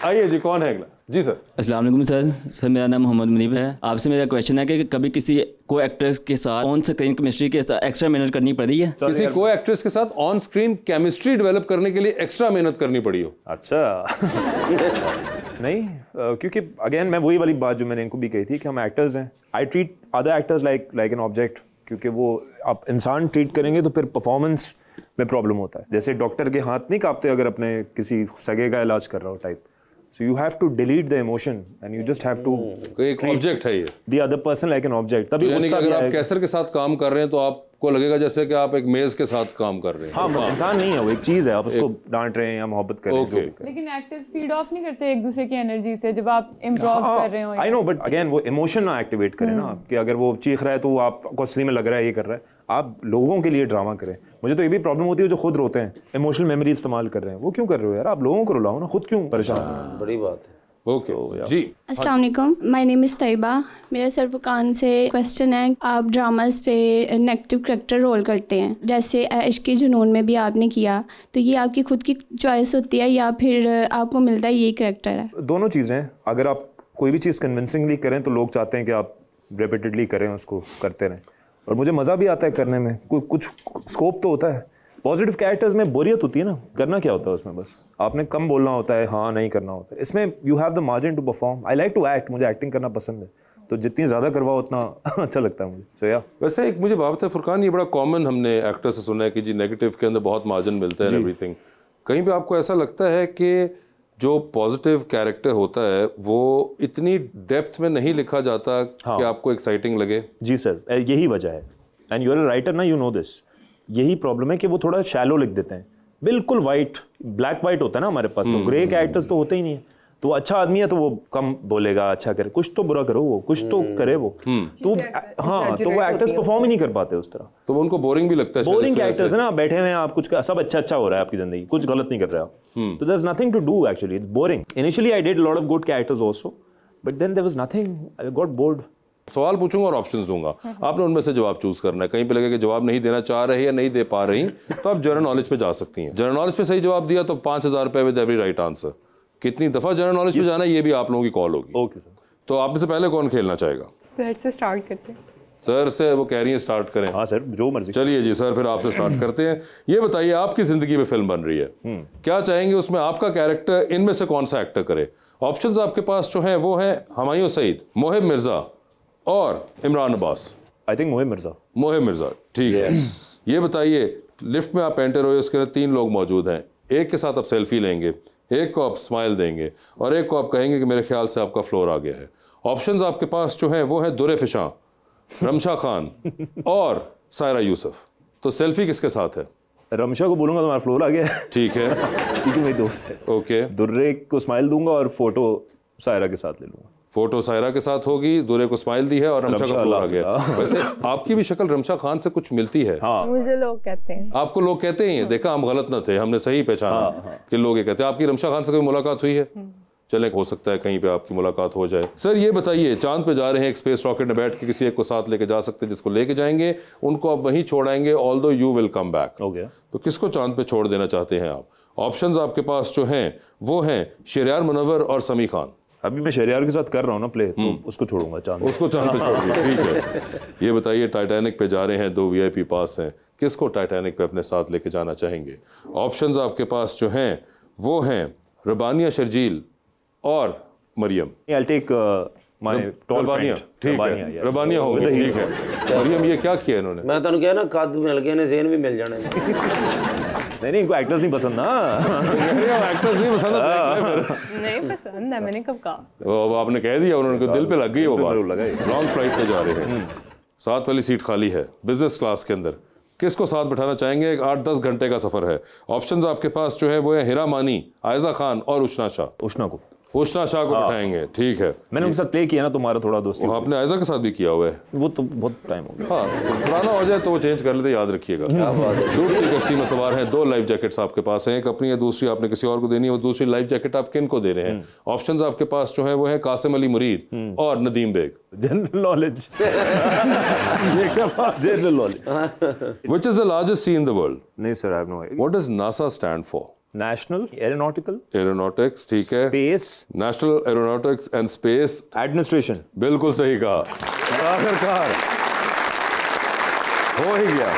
आइए जी, कौन है अगला? जी सर। अस्सलाम वालेकुम सर मेरा नाम मोहम्मद मुनीब है। आपसे मेरा क्वेश्चन है कि कभी किसी को एक्ट्रेस के साथ ऑन स्क्रीन केमिस्ट्री के साथ एक्स्ट्रा मेहनत करनी पड़ी है? किसी को एक्ट्रेस के साथ ऑन स्क्रीन केमिस्ट्री डेवलप करने के लिए एक्स्ट्रा मेहनत करनी पड़ी हो? अच्छा नहीं, क्योंकि अगेन मैं वही वाली बात जो मैंने इनको भी कही थी कि हम एक्टर्स हैं। I treat other actors like an object, क्योंकि वो आप इंसान ट्रीट करेंगे तो फिर परफॉर्मेंस में प्रॉब्लम होता है। जैसे डॉक्टर के हाथ नहीं कांपते अगर अपने किसी सगे का इलाज कर रहा हो type. So you have to delete the emotion and you just have to एक ऑब्जेक्ट है ये, the other person like an object। तभी यानी कि अगर आप कैसर के साथ काम कर रहे हैं तो आपको लगेगा जैसे कि आप एक मेज के साथ काम कर रहे हैं। हाँ, इंसान नहीं है वो, एक चीज है, आप उसको डांट रहे हैं या मोहब्बत कर रहे हैं। लेकिन एक्टर्स फीड ऑफ नहीं करते एक दूसरे की एनर्जी से जब आप इम्प्रोव कर रहे हो। आई नो, बट अगेन वो इमोशन ना एक्टिवेट करें ना, कि अगर वो चीख रहा है तो आपको असली में लग रहा है ये कर रहा है। आप लोगों के लिए ड्रामा करें। मुझे तो ये भी प्रॉब्लम होती है जो खुद रोते हैं, इमोशनल मेमोरी इस्तेमाल कर रहे हैं। वो क्यों कर रहे हो यार? आप लोगों को रुलाओ ना, खुद क्यों परेशान? बड़ी बात है। ओके जी। अस्सलाम वालेकुम, माय नेम इज़ तैयबा। मेरा सर फुरकान से क्वेश्चन है, आप ड्रामास पे नेगेटिव कैरेक्टर रोल करते हैं, जैसे इश्क के जुनून में भी आपने किया, तो ये आपकी खुद की चॉइस होती है या फिर आपको मिलता है यही कैरेक्टर है? दोनों चीज़ें। अगर आप कोई भी चीज़ कन्विंसिंगली करें तो लोग चाहते हैं कि आप रिपीटेडली करें, उसको करते रहें, और मुझे मज़ा भी आता है करने में। कुछ स्कोप तो होता है। पॉजिटिव कैरेक्टर्स में बोरियत होती है ना, करना क्या होता है उसमें? बस आपने कम बोलना होता है, हाँ नहीं करना होता है। इसमें you have the margin to perform. I like to act, मुझे एक्टिंग करना पसंद है, तो जितनी ज़्यादा करवाओ उतना अच्छा लगता है मुझे। सो या वैसे एक मुझे बात है फुरकान, ये बड़ा कॉमन हमने एक्टर से सुना है कि जी नेगेटिव के अंदर बहुत मार्जिन मिलता है एवरीथिंग। कहीं पे आपको ऐसा लगता है कि जो पॉजिटिव कैरेक्टर होता है वो इतनी डेप्थ में नहीं लिखा जाता कि आपको एक्साइटिंग लगे? जी सर, यही वजह है। And you are a writer ना, यू नो दिस। यही प्रॉब्लम है कि वो थोड़ा शैलो लिख देते हैं, बिल्कुल वाइट ब्लैक वाइट होता है ना हमारे पास। तो ग्रे कैरेक्टर्स तो होते ही नहीं है। तो अच्छा आदमी है तो वो कम बोलेगा, अच्छा करे, कुछ तो बुरा करो, वो कुछ तो करे वो। तो हाँ, तो वो एक्टर्स परफॉर्म ही नहीं कर पाते उस तरह, तो उनको बोरिंग भी लगता है। बोरिंग कैरेक्टर्स है ना, बैठे हुए हैं आप, कुछ सब अच्छा हो रहा है आपकी जिंदगी, कुछ गलत नहीं कर रहे आप, तो there is nothing to do actually, it's boring. Initially I did lot of good characters also, but then there was nothing, I got bored. सवाल पूछूंगा और ऑप्शंस दूंगा, आपने उनमें से जवाब चूज करना है। कहीं पे लगे कि जवाब नहीं देना चाह रहे या नहीं दे पा रही तो आप जनरल नॉलेज पे जा सकती हैं। जनरल नॉलेज पे सही जवाब दिया तो 5,000 रुपए विद एवरी राइट आंसर। कितनी दफा जनरल नॉलेज पे जाना है ये भी आप लोगों की कॉल होगी। Okay sir. तो आप में से पहले कौन खेलना चाहेगा? सर से स्टार्ट करते हैं। सर से वो कह रही है स्टार्ट करें। हाँ सर, जो मर्जी। चलिए जी सर, फिर आपसे स्टार्ट करते हैं। ये बताइए, आपकी जिंदगी में फिल्म बन रही है, क्या चाहेंगे उसमें आपका कैरेक्टर इनमें से कौन सा एक्टर करे? ऑप्शंस आपके पास जो हैं वो हैं हुमायूं सईद, मोहिब मिर्जा और इमरान अब्बास। I think Mohib Mirza. मोहिब मिर्जा, ठीक है। ये बताइए, लिफ्ट में आप एंटर हुए, उसके अंदर 3 लोग मौजूद हैं। एक के साथ आप सेल्फी लेंगे, एक को आप स्माइल देंगे और एक को आप कहेंगे कि मेरे ख्याल से आपका फ्लोर आ गया है। ऑप्शंस आपके पास जो हैं वो है दुरे फिशां, रमशा खान और सायरा यूसुफ। तो सेल्फी किसके साथ है? रमशा को बोलूंगा तुम्हारा फ्लोर आ गया। ठीक है, क्योंकि मेरी दोस्त है। ओके। दुर्रे को स्माइल दूंगा और फोटो सायरा के साथ ले लूंगा। फोटो सायरा के साथ होगी, दुरे को स्माइल दी है और रमशा का फ्लोर आ गया। वैसे आपकी भी शक्ल रमशा खान से कुछ मिलती है। हाँ। मुझे लोग कहते हैं। आपको लोग कहते हैं? देखा, हम गलत न थे, हमने सही पहचाना कि लोग ये कहते हैं। आपकी रमशा खान से कोई मुलाकात हुई है? चलें, हो सकता है कहीं पे आपकी मुलाकात हो जाए। सर ये बताइए, चांद पे जा रहे हैं, एक स्पेस रॉकेट में बैठ के किसी एक को साथ लेके जा सकते हैं, जिसको लेके जाएंगे उनको आप वहीं छोड़ाएंगे, although you will come back. Okay. तो किसको चांद पे छोड़ देना चाहते हैं आप? ऑप्शंस आपके पास जो हैं वो हैं शहरयार मुनव्वर और समी खान। अभी मैं शहरयार के साथ कर रहा हूँ ना प्ले, तो उसको छोड़ूंगा चांद। उसको चांद पे छोड़ दिया, ठीक है। ये बताइए, टाइटैनिक पे जा रहे हैं, 2 VIP पास हैं, किसको टाइटैनिक पे अपने साथ लेके जाना चाहेंगे? ऑप्शंस आपके पास जो हैं वो हैं रबानिया शर्जील और Maryam. I'll take my tall friend. ठीक है, रबानिया हो गई, ठीक है। मरियम, ये क्या किया इन्होंने? मैं तो कहा ना, कद मिल गए ने, ज़हन भी मिल जाने। नहीं, इनको एक्टर्स नहीं पसंद ना। एक्टर्स नहीं पसंद नहीं पसंद है, मैंने कब कहा? वो आपने कह दिया, उन्होंने दिल पे लग गई वो बात। लॉन्ग फ्लाइट पे जा रहे हैं, 7 वाली सीट खाली है बिजनेस क्लास के अंदर, किसको साथ बिठाना चाहेंगे? एक 8-10 घंटे का सफर है। ऑप्शंस आपके पास जो है वो है हिरा मानी, आयजा खान और उष्णा शाह। उष्णा शाह को बिठाएंगे, ठीक है। मैंने उनके साथ प्ले किया ना, तुम्हारा थोड़ा दोस्ती। आपने आयजा के साथ भी किया हुआ है? वो तो बहुत टाइम हो गया। हाँ, तो पुराना हो जाए तो वो चेंज कर लेते, याद रखिएगा। डूबती कश्ती में सवार हैं, 2 लाइफ जैकेट्स आपके पास हैं, एक अपनी है, दूसरी आपने किसी और को देनी है। वो दूसरी लाइफ जैकेट आप किन को दे रहे हैं? ऑप्शंस आपके पास जो है वो है कासिम अली मुरीद और नदीम बेग। General knowledge. ये क्या बात? General knowledge. Which is the largest sea in the world? नहीं sir, I have no idea. What does NASA stand for? National Aeronautical Aeronautics, ठीक है। Space National Aeronautics and Space Administration। बिल्कुल सही कहा, आखिरकार हो ही गया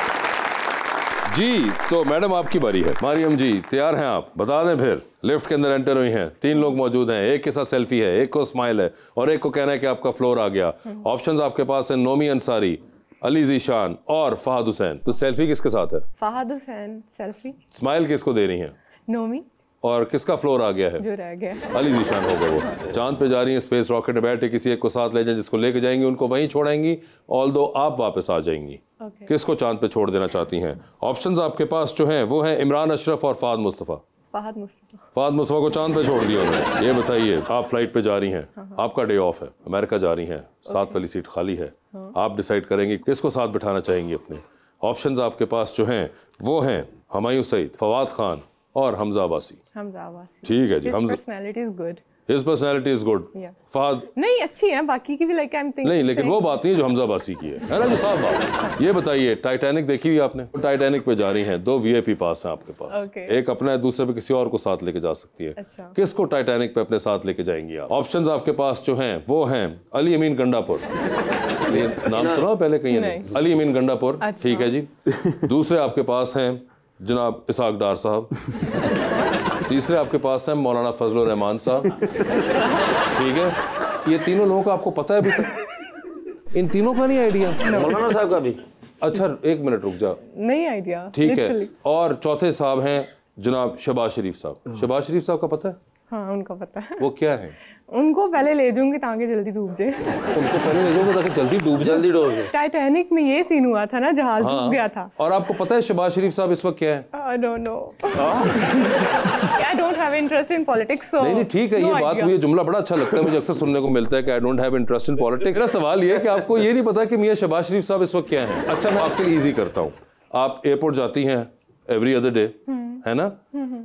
जी। तो मैडम आपकी बारी है। मारियम जी तैयार हैं आप? बता दें फिर। लिफ्ट के अंदर एंटर हुई हैं, 3 लोग मौजूद हैं, एक के साथ सेल्फी है, एक को स्माइल है और एक को कहना है कि आपका फ्लोर आ गया। ऑप्शंस आपके पास है नोमी अंसारी, अली जीशान और फहद हुसैन। तो सेल्फी किसके साथ है? फहद हुसैन सेल्फी। स्माइल किसको दे रही हैं? नोमी। और किसका फ्लोर आ गया है? जो रह गया अली जीशान हो गए। वो चांद पे जा रही हैं, स्पेस रॉकेट में बैठे, किसी एक को साथ ले जाएं, जिसको लेके जाएंगी उनको वहीं छोड़ेंगी, ऑल्दो आप वापस आ जाएंगी। किसको चांद पे छोड़ देना चाहती हैं? ऑप्शंस आपके पास जो हैं वो हैं इमरान अशरफ और फहद मुस्तफ़ा। फहद मुस्तफ़ा। फहद मुस्तफ़ा को चांद पे छोड़ दिया उन्होंने। ये बताइए, आप फ्लाइट पे जा रही हैं, आपका डे ऑफ है, अमेरिका जा रही हैं, 7 वाली सीट खाली है, आप डिसाइड करेंगे किसको साथ बिठाना चाहेंगी अपने। ऑप्शंस आपके पास जो हैं वो हैं हुमायूं सईद, फवाद खान और हमजा अब्बासी। ठीक है जी। Personality is good. His personality is good. Fahad नहीं अच्छी है, बाकी की भी लाइक आई एम थिंकिंग नहीं, लेकिन वो बात नहीं है जो हमजा अब्बासी की है ना, जो साफ बात। ये बताइए, टाइटैनिक देखी हुई आपने? टाइटैनिक पे जा रही हैं, 2 VIP पास हैं आपके पास, एक अपना है, दूसरे पे किसी और को साथ लेके जा सकती है। किसको टाइटैनिक पे अपने साथ लेके जाएंगी आप? ऑप्शंस आपके पास जो हैं वो हैं अली अमीन गंडापुर। नाम सुना पहले कहीं? नहीं। अली अमीन गंडापुर, ठीक है जी। दूसरे आपके पास हैं जनाब इसाक डार साहब। तीसरे आपके पास हैं मौलाना फजलुर रहमान साहब। ठीक है, ये तीनों लोगों का आपको पता है अभी तक? इन तीनों का नहीं आइडिया? मौलाना साहब का भी। अच्छा, 1 मिनट रुक जा। नहीं आइडिया, ठीक है। और चौथे साहब हैं जनाब शहबाज शरीफ साहब। शहबाज शरीफ साहब का पता है? हाँ, उनका पता है। वो क्या है? उनको पहले ले दूंगी ताकि जल्दी डूब जाए। उनको पहले ले जाओगे ताकि जल्दी डूब जाए। टाइटैनिक में ये सीन हुआ था ना, जहाज डूब गया था। और आपको पता है शहबाज शरीफ साहब इस वक्त क्या है? I don't know. I don't have interest in politics, so नहीं ठीक है, ये बात हुई, जुमला बड़ा अच्छा लगता है मुझे, अक्सर सुनने को मिलता है कि I don't have interest in politics। मेरा सवाल ये है कि आपको ये नहीं पता कि मियां शहबाज शरीफ साहब इस वक्त क्या है? अच्छा, मैं आपके लिए इजी करता हूँ। आप एयरपोर्ट जाती हैं एवरी अदर डे, है ना?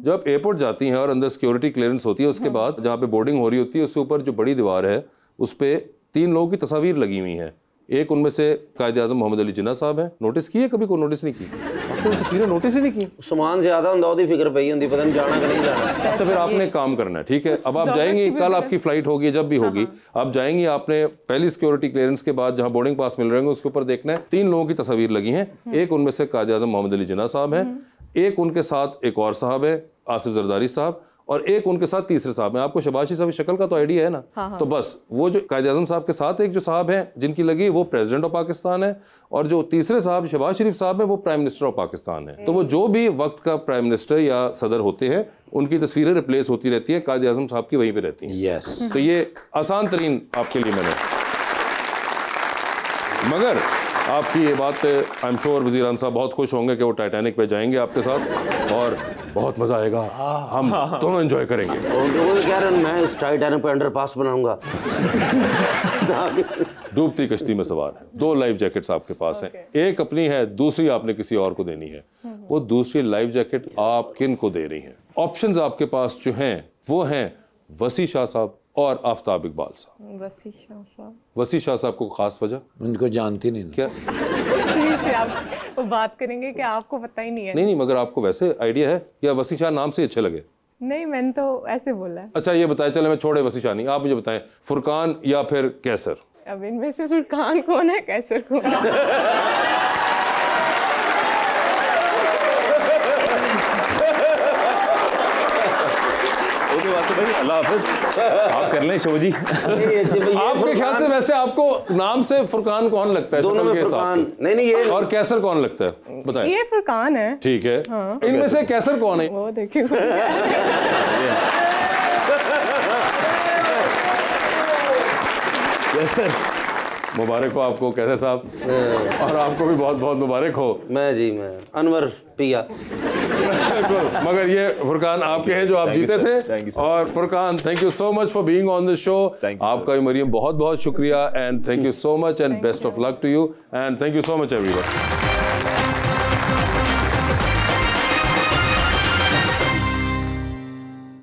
जब आप एयरपोर्ट जाती हैं और अंदर सिक्योरिटी क्लियरेंस होती है, उसके बाद जहाँ पे बोर्डिंग हो रही होती है, उसके ऊपर जो बड़ी दीवार है उस पे 3 लोगों की तस्वीर लगी हुई हैं। एक उनमें से कायद आज़म मोहम्मद अली जिन्ना साहब हैं। नोटिस किए कभी? कोई नोटिस नहीं की? आपने तस्वीरें नोटिस ही नहीं की? सामान ज्यादा होता ओदी फिक्र पई होंदी, पता नहीं जाना कि नहीं जाना। अच्छा, फिर आपने काम करना है, ठीक है। अब आप जाएंगी, कल आपकी फ्लाइट होगी, जब भी होगी आप जाएंगी, आपने पहली सिक्योरिटी क्लियरेंस के बाद जहां बोर्डिंग पास मिल रहे होंगे उसके ऊपर देखना है 3 लोगों की तस्वीर लगी हैं। एक उनमें से कायद आज़म मोहम्मद अली जिन्ना साहब हैं, एक उनके साथ एक और साहब है आसिफ जरदारी साहब, और एक उनके साथ तीसरे साहब हैं। आपको शबाशी साहब की शक्ल का तो आइडिया है ना? हाँ। तो बस वो जो कायद आज़म साहब के साथ एक जो साहब हैं जिनकी लगी, वो प्रेसिडेंट ऑफ पाकिस्तान है, और जो तीसरे साहब शहबाज शरीफ साहब हैं वो प्राइम मिनिस्टर ऑफ पाकिस्तान है। तो वो जो भी वक्त का प्राइम मिनिस्टर या सदर होते हैं उनकी तस्वीरें रिप्लेस होती रहती है, कायद आज़म साहब की वहीं पे रहती हैं। यस। तो ये आसान तरीन आपके लिए मैंने, मगर आपकी ये बात आई एम श्योर वज़ीर आज़म साहब बहुत खुश होंगे कि वो टाइटैनिक पे जाएंगे आपके साथ और बहुत मज़ा आएगा, हम दोनों एंजॉय करेंगे। कह रहे हैं मैं इस टाइटैनिक पे अंडरपास बनाऊंगा। डूबती कश्ती में सवार है। 2 लाइफ जैकेट्स आपके पास हैं, एक अपनी है, दूसरी आपने किसी और को देनी है। वो दूसरी लाइफ जैकेट आप किन को दे रही हैं? ऑप्शंस आपके पास जो हैं वो हैं वसी शाह साहब और आफ्ताब इकबाल साहब। वसी शाह साहब। वसी शाह साहब को खास वजह? उनको जानती नहीं क्या? से आप वो बात करेंगे कि आपको पता ही नहीं है? नहीं, मगर आपको वैसे आइडिया है या वसी शाह नाम से अच्छे लगे? नहीं, मैंने तो ऐसे बोला है। अच्छा ये बताएं, चले मैं छोड़े वसी शाह नहीं, आप मुझे बताएं फुरकान या फिर कैसर? अब इनमें से फुरकान कौन है, कैसर कौन है? अल्लाह हाफ़िज़, आप कर लें शो जी। आपके ख्याल से वैसे आपको नाम से फुरकान कौन लगता है? दोनों में फुरकान। नहीं ये और कैसर कौन लगता है बताएं? ये फुरकान है। ठीक है। हाँ। इनमें से कैसर कौन है? वो देखिए। कैसर मुबारक हो आपको कैसर साहब, और आपको भी बहुत बहुत मुबारक हो। मैं अनवर पिया। मगर ये फुरकान आपके हैं जो आप जीते थे। और Furqan, thank you so much for being on this show. आपका भी मरियम बहुत बहुत शुक्रिया, and thank you so much and best of luck to you, and thank you so much everyone.